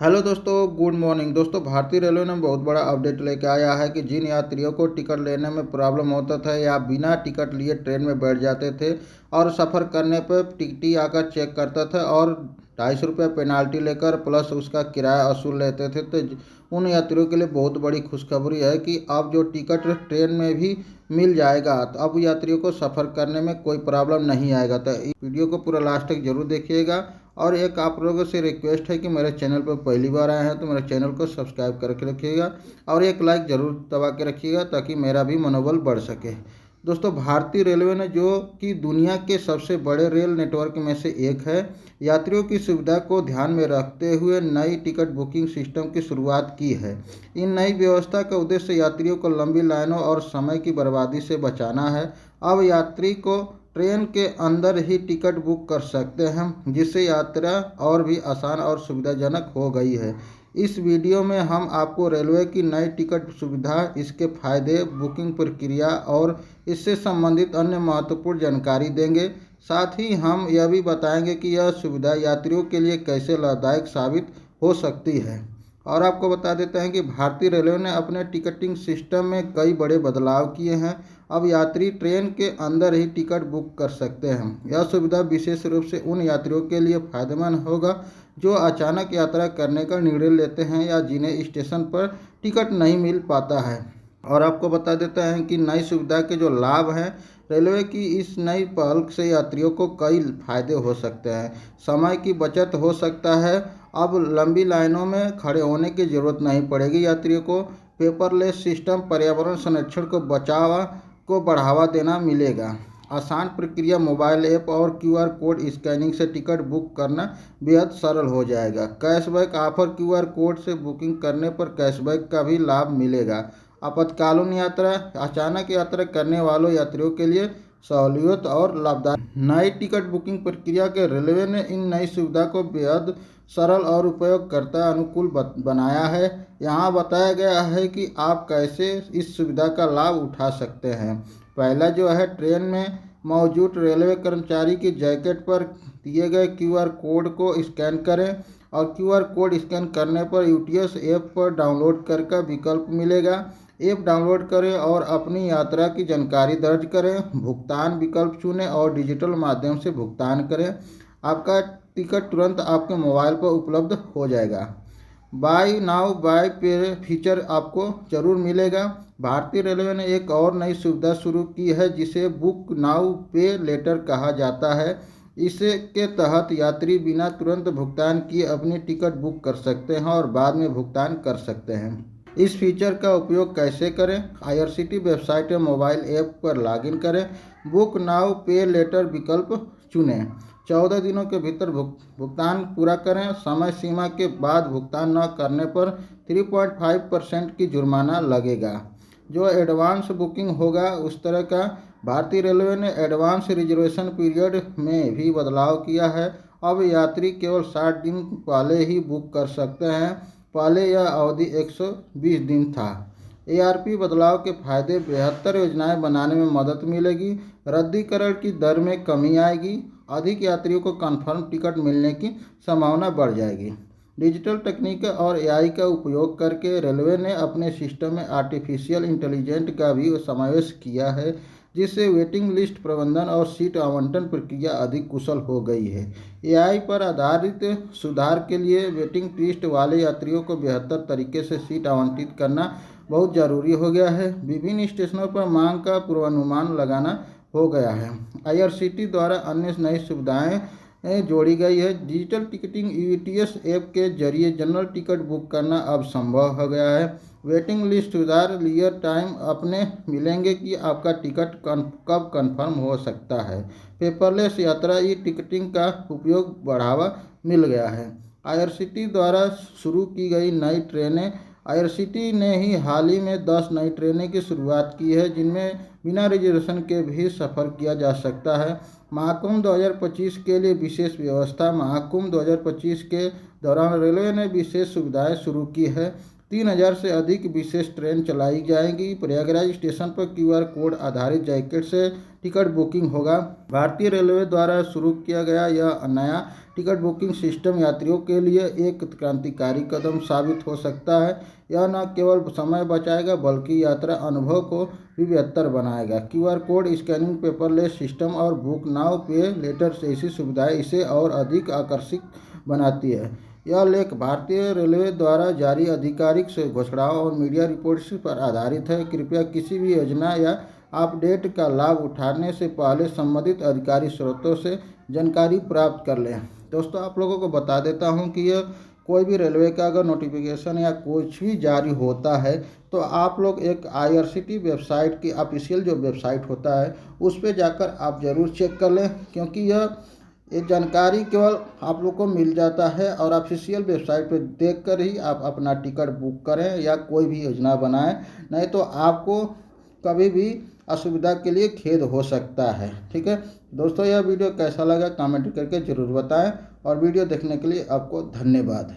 Hello दोस्तों, good morning. दोस्तों, भारतीय रेलवे ने बहुत बड़ा अपडेट लेके आया है कि जिन यात्रियों को टिकट लेने में प्रॉब्लम होता था या बिना टिकट लिए ट्रेन में बैठ जाते थे और सफ़र करने पर टीटी आकर चेक करता था और 250 रुपये पेनाल्टी लेकर प्लस उसका किराया वसूल लेते थे, तो उन यात्रियों के लिए बहुत बड़ी खुशखबरी है कि अब जो टिकट ट्रेन में भी मिल जाएगा, तो अब यात्रियों को सफ़र करने में कोई प्रॉब्लम नहीं आएगा। तो इस वीडियो को पूरा लास्ट तक जरूर देखिएगा। और एक आप लोगों से रिक्वेस्ट है कि मेरे चैनल पर पहली बार आए हैं तो मेरे चैनल को सब्सक्राइब करके रखिएगा और एक लाइक ज़रूर दबा के रखिएगा ताकि मेरा भी मनोबल बढ़ सके। दोस्तों, भारतीय रेलवे ने, जो कि दुनिया के सबसे बड़े रेल नेटवर्क में से एक है, यात्रियों की सुविधा को ध्यान में रखते हुए नई टिकट बुकिंग सिस्टम की शुरुआत की है। इन नई व्यवस्था का उद्देश्य यात्रियों को लंबी लाइनों और समय की बर्बादी से बचाना है। अब यात्री को ट्रेन के अंदर ही टिकट बुक कर सकते हैं, जिससे यात्रा और भी आसान और सुविधाजनक हो गई है। इस वीडियो में हम आपको रेलवे की नई टिकट सुविधा, इसके फायदे, बुकिंग प्रक्रिया और इससे संबंधित अन्य महत्वपूर्ण जानकारी देंगे। साथ ही हम यह भी बताएंगे कि यह सुविधा यात्रियों के लिए कैसे लाभदायक साबित हो सकती है। और आपको बता देते हैं कि भारतीय रेलवे ने अपने टिकटिंग सिस्टम में कई बड़े बदलाव किए हैं। अब यात्री ट्रेन के अंदर ही टिकट बुक कर सकते हैं। यह सुविधा विशेष रूप से उन यात्रियों के लिए फायदेमंद होगा जो अचानक यात्रा करने का निर्णय लेते हैं या जिन्हें स्टेशन पर टिकट नहीं मिल पाता है। और आपको बता देते हैं कि नई सुविधा के जो लाभ हैं, रेलवे की इस नई पहल से यात्रियों को कई फायदे हो सकते हैं। समय की बचत हो सकता है। अब लंबी लाइनों में खड़े होने की ज़रूरत नहीं पड़ेगी यात्रियों को। पेपरलेस सिस्टम पर्यावरण संरक्षण को बढ़ावा देना मिलेगा। आसान प्रक्रिया, मोबाइल ऐप और क्यूआर कोड स्कैनिंग से टिकट बुक करना बेहद सरल हो जाएगा। कैशबैक ऑफर, क्यूआर कोड से बुकिंग करने पर कैशबैक का भी लाभ मिलेगा। आपातकालीन यात्रा, अचानक यात्रा करने वालों यात्रियों के लिए सहूलियत और लाभदायक। नई टिकट बुकिंग प्रक्रिया के रेलवे ने इन नई सुविधा को बेहद सरल और उपयोगकर्ता अनुकूल बनाया है। यहाँ बताया गया है कि आप कैसे इस सुविधा का लाभ उठा सकते हैं। पहला जो है, ट्रेन में मौजूद रेलवे कर्मचारी की जैकेट पर दिए गए क्यूआर कोड को स्कैन करें और क्यूआर कोड स्कैन करने पर यूटीएस ऐप पर डाउनलोड करके विकल्प मिलेगा। ऐप डाउनलोड करें और अपनी यात्रा की जानकारी दर्ज करें। भुगतान विकल्प चुनें और डिजिटल माध्यम से भुगतान करें। आपका टिकट तुरंत आपके मोबाइल पर उपलब्ध हो जाएगा। Bye now bye pay feature आपको जरूर मिलेगा। भारतीय रेलवे ने एक और नई सुविधा शुरू की है जिसे बुक नाउ पे लेटर कहा जाता है। इसके तहत यात्री बिना तुरंत भुगतान किए अपनी टिकट बुक कर सकते हैं और बाद में भुगतान कर सकते हैं। इस फीचर का उपयोग कैसे करें? आईआरसीटी वेबसाइट या मोबाइल ऐप पर लॉगिन करें। बुक नाउ पे लेटर विकल्प चुनें। 14 दिनों के भीतर भुगतान पूरा करें। समय सीमा के बाद भुगतान न करने पर 3.5% की जुर्माना लगेगा। जो एडवांस बुकिंग होगा उस तरह का भारतीय रेलवे ने एडवांस रिजर्वेशन पीरियड में भी बदलाव किया है। अब यात्री केवल 60 दिन पहले ही बुक कर सकते हैं। पहले यह अवधि 120 दिन था। एआरपी बदलाव के फायदे, बेहतर योजनाएं बनाने में मदद मिलेगी। रद्दीकरण की दर में कमी आएगी। अधिक यात्रियों को कन्फर्म टिकट मिलने की संभावना बढ़ जाएगी। डिजिटल तकनीक और एआई का उपयोग करके रेलवे ने अपने सिस्टम में आर्टिफिशियल इंटेलिजेंस का भी समावेश किया है, जिससे वेटिंग लिस्ट प्रबंधन और सीट आवंटन प्रक्रिया अधिक कुशल हो गई है। एआई पर आधारित सुधार के लिए वेटिंग लिस्ट वाले यात्रियों को बेहतर तरीके से सीट आवंटित करना बहुत ज़रूरी हो गया है। विभिन्न स्टेशनों पर मांग का पूर्वानुमान लगाना हो गया है। आईआरसीटी द्वारा अन्य नई सुविधाएं जोड़ी गई है। डिजिटल टिकटिंग यूटीएस ऐप के जरिए जनरल टिकट बुक करना अब संभव हो गया है। वेटिंग लिस्ट सुधार, रियल टाइम अपने मिलेंगे कि आपका टिकट कब कंफर्म हो सकता है। पेपरलेस यात्रा ई टिकटिंग का उपयोग बढ़ावा मिल गया है। आईआरसीटी द्वारा शुरू की गई नई ट्रेनें। आईआरसीटी ने ही हाल ही में 10 नई ट्रेनें की शुरुआत की है जिनमें बिना रिजर्वेशन के भी सफ़र किया जा सकता है। महाकुंभ 2025 के लिए विशेष व्यवस्था। महाकुंभ 2025 के दौरान रेलवे ने विशेष सुविधाएं शुरू की है। 3000 से अधिक विशेष ट्रेन चलाई जाएंगी। प्रयागराज स्टेशन पर क्यूआर कोड आधारित जैकेट से टिकट बुकिंग होगा। भारतीय रेलवे द्वारा शुरू किया गया यह नया टिकट बुकिंग सिस्टम यात्रियों के लिए एक क्रांतिकारी कदम साबित हो सकता है। यह न केवल समय बचाएगा बल्कि यात्रा अनुभव को भी बेहतर बनाएगा। QR code scanning, paperless system और बुक नाउ पे लेटर जैसी सुविधाएं इसे और अधिक आकर्षक बनाती है। यह लेख भारतीय रेलवे द्वारा जारी आधिकारिक से घोषणाओं और मीडिया रिपोर्ट्स पर आधारित है। कृपया किसी भी योजना या अपडेट का लाभ उठाने से पहले संबंधित अधिकारी स्रोतों से जानकारी प्राप्त कर लें। दोस्तों, आप लोगों को बता देता हूं कि यह कोई भी रेलवे का अगर नोटिफिकेशन या कुछ भी जारी होता है तो आप लोग एक IRCTC वेबसाइट की ऑफिशियल जो वेबसाइट होता है उस पर जाकर आप ज़रूर चेक कर लें, क्योंकि ये जानकारी केवल आप लोग को मिल जाता है और ऑफिशियल वेबसाइट पर देखकर ही आप अपना टिकट बुक करें या कोई भी योजना बनाएं, नहीं तो आपको कभी भी असुविधा के लिए खेद हो सकता है। ठीक है दोस्तों, यह वीडियो कैसा लगा कमेंट करके ज़रूर बताएं और वीडियो देखने के लिए आपको धन्यवाद।